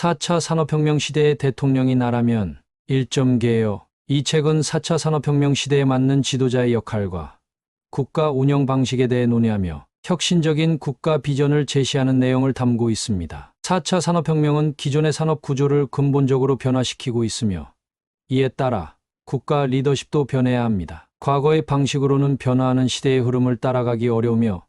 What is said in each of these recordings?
4차 산업혁명 시대의 대통령이 나라면 1점 개요. 이 책은 4차 산업혁명 시대에 맞는 지도자의 역할과 국가 운영 방식에 대해 논의하며 혁신적인 국가 비전을 제시하는 내용을 담고 있습니다. 4차 산업혁명은 기존의 산업 구조를 근본적으로 변화시키고 있으며 이에 따라 국가 리더십도 변해야 합니다. 과거의 방식으로는 변화하는 시대의 흐름을 따라가기 어려우며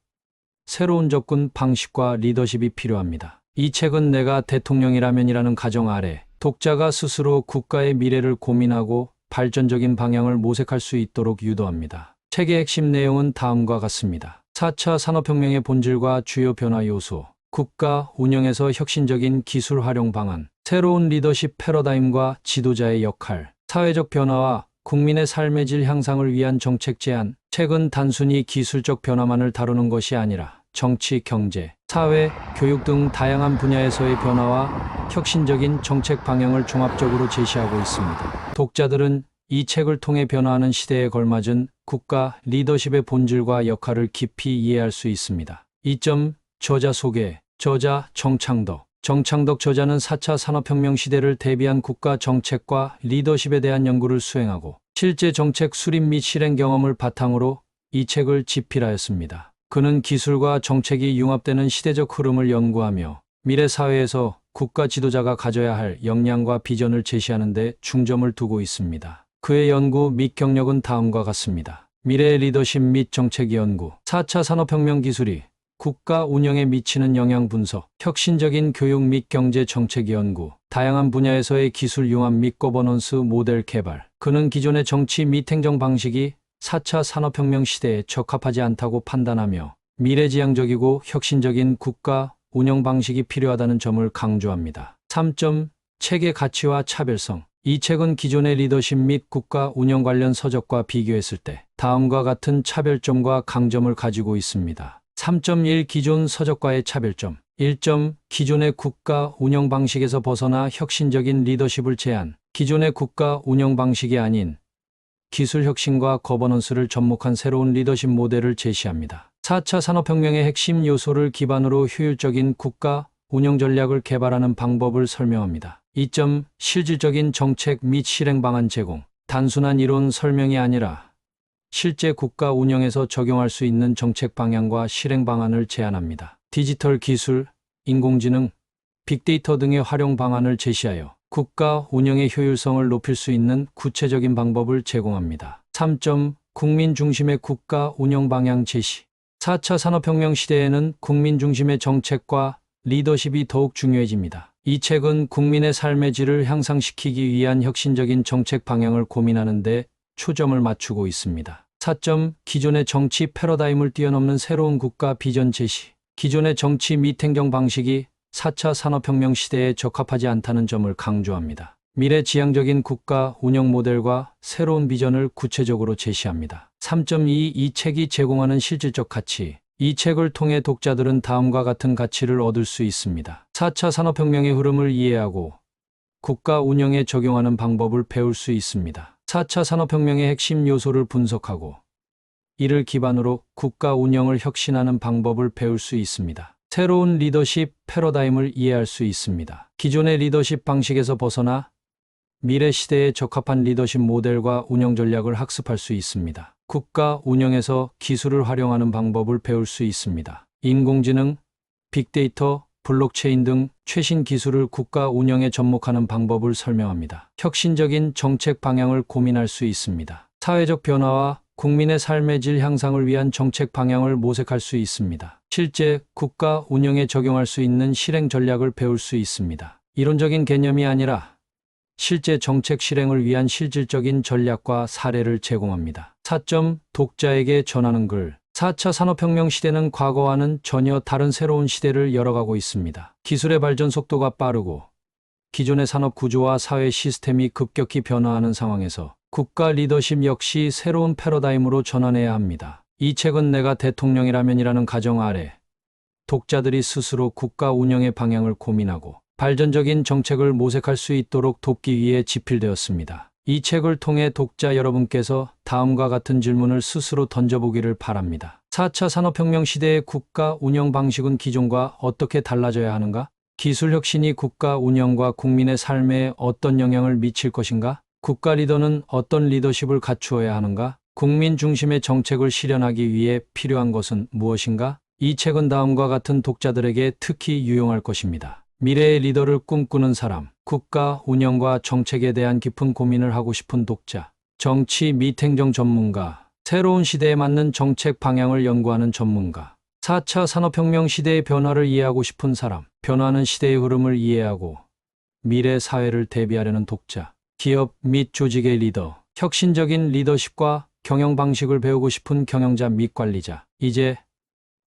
새로운 접근 방식과 리더십이 필요합니다. 이 책은 내가 대통령이라면이라는 가정 아래 독자가 스스로 국가의 미래를 고민하고 발전적인 방향을 모색할 수 있도록 유도합니다. 책의 핵심 내용은 다음과 같습니다. 4차 산업혁명의 본질과 주요 변화 요소, 국가 운영에서 혁신적인 기술 활용 방안, 새로운 리더십 패러다임과 지도자의 역할, 사회적 변화와 국민의 삶의 질 향상을 위한 정책 제안. 책은 단순히 기술적 변화만을 다루는 것이 아니라 정치, 경제, 사회, 교육 등 다양한 분야에서의 변화와 혁신적인 정책 방향을 종합적으로 제시하고 있습니다. 독자들은 이 책을 통해 변화하는 시대에 걸맞은 국가 리더십의 본질과 역할을 깊이 이해할 수 있습니다. 2점 저자 소개. 저자 정창덕. 정창덕 저자는 4차 산업혁명 시대를 대비한 국가 정책과 리더십에 대한 연구를 수행하고 실제 정책 수립 및 실행 경험을 바탕으로 이 책을 집필하였습니다. 그는 기술과 정책이 융합되는 시대적 흐름을 연구하며 미래 사회에서 국가 지도자가 가져야 할 역량과 비전을 제시하는 데 중점을 두고 있습니다. 그의 연구 및 경력은 다음과 같습니다. 미래의 리더십 및 정책 연구, 4차 산업혁명 기술이 국가 운영에 미치는 영향 분석, 혁신적인 교육 및 경제 정책 연구, 다양한 분야에서의 기술 융합 및 거버넌스 모델 개발. 그는 기존의 정치 및 행정 방식이 4차 산업혁명 시대에 적합하지 않다고 판단하며 미래지향적이고 혁신적인 국가 운영 방식이 필요하다는 점을 강조합니다. 3점 책의 가치와 차별성. 이 책은 기존의 리더십 및 국가 운영 관련 서적과 비교했을 때 다음과 같은 차별점과 강점을 가지고 있습니다. 3.1 기존 서적과의 차별점. 1점 기존의 국가 운영 방식에서 벗어나 혁신적인 리더십을 제안. 기존의 국가 운영 방식이 아닌 기술 혁신과 거버넌스를 접목한 새로운 리더십 모델을 제시합니다. 4차 산업혁명의 핵심 요소를 기반으로 효율적인 국가 운영 전략을 개발하는 방법을 설명합니다. 2점 실질적인 정책 및 실행 방안 제공. 단순한 이론 설명이 아니라 실제 국가 운영에서 적용할 수 있는 정책 방향과 실행 방안을 제안합니다. 디지털 기술, 인공지능, 빅데이터 등의 활용 방안을 제시하여 국가 운영의 효율성을 높일 수 있는 구체적인 방법을 제공합니다. 3점 국민 중심의 국가 운영 방향 제시. 4차 산업혁명 시대에는 국민 중심의 정책과 리더십이 더욱 중요해집니다. 이 책은 국민의 삶의 질을 향상시키기 위한 혁신적인 정책 방향을 고민하는 데 초점을 맞추고 있습니다. 4점 기존의 정치 패러다임을 뛰어넘는 새로운 국가 비전 제시. 기존의 정치 및 행정 방식이 4차 산업혁명 시대에 적합하지 않다는 점을 강조합니다. 미래지향적인 국가 운영 모델과 새로운 비전을 구체적으로 제시합니다. 3.2 이 책이 제공하는 실질적 가치. 이 책을 통해 독자들은 다음과 같은 가치를 얻을 수 있습니다. 4차 산업혁명의 흐름을 이해하고 국가 운영에 적용하는 방법을 배울 수 있습니다. 4차 산업혁명의 핵심 요소를 분석하고 이를 기반으로 국가 운영을 혁신하는 방법을 배울 수 있습니다. 새로운 리더십 패러다임을 이해할 수 있습니다. 기존의 리더십 방식에서 벗어나 미래 시대에 적합한 리더십 모델과 운영 전략을 학습할 수 있습니다. 국가 운영에서 기술을 활용하는 방법을 배울 수 있습니다. 인공지능, 빅데이터, 블록체인 등 최신 기술을 국가 운영에 접목하는 방법을 설명합니다. 혁신적인 정책 방향을 고민할 수 있습니다. 사회적 변화와 국민의 삶의 질 향상을 위한 정책 방향을 모색할 수 있습니다. 실제 국가 운영에 적용할 수 있는 실행 전략을 배울 수 있습니다. 이론적인 개념이 아니라 실제 정책 실행을 위한 실질적인 전략과 사례를 제공합니다. 4점 독자에게 전하는 글. 4차 산업혁명 시대는 과거와는 전혀 다른 새로운 시대를 열어가고 있습니다. 기술의 발전 속도가 빠르고 기존의 산업 구조와 사회 시스템이 급격히 변화하는 상황에서 국가 리더십 역시 새로운 패러다임으로 전환해야 합니다. 이 책은 내가 대통령이라면이라는 가정 아래 독자들이 스스로 국가 운영의 방향을 고민하고 발전적인 정책을 모색할 수 있도록 돕기 위해 집필되었습니다. 이 책을 통해 독자 여러분께서 다음과 같은 질문을 스스로 던져보기를 바랍니다. 4차 산업혁명 시대의 국가 운영 방식은 기존과 어떻게 달라져야 하는가? 기술 혁신이 국가 운영과 국민의 삶에 어떤 영향을 미칠 것인가? 국가 리더는 어떤 리더십을 갖추어야 하는가? 국민 중심의 정책을 실현하기 위해 필요한 것은 무엇인가? 이 책은 다음과 같은 독자들에게 특히 유용할 것입니다. 미래의 리더를 꿈꾸는 사람, 국가 운영과 정책에 대한 깊은 고민을 하고 싶은 독자, 정치 및 행정 전문가, 새로운 시대에 맞는 정책 방향을 연구하는 전문가, 4차 산업혁명 시대의 변화를 이해하고 싶은 사람, 변화하는 시대의 흐름을 이해하고 미래 사회를 대비하려는 독자, 기업 및 조직의 리더, 혁신적인 리더십과 경영 방식을 배우고 싶은 경영자 및 관리자. 이제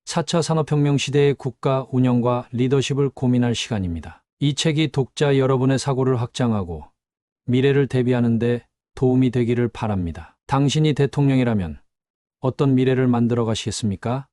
4차 산업혁명 시대의 국가 운영과 리더십을 고민할 시간입니다. 이 책이 독자 여러분의 사고를 확장하고 미래를 대비하는 데 도움이 되기를 바랍니다. 당신이 대통령이라면 어떤 미래를 만들어 가시겠습니까?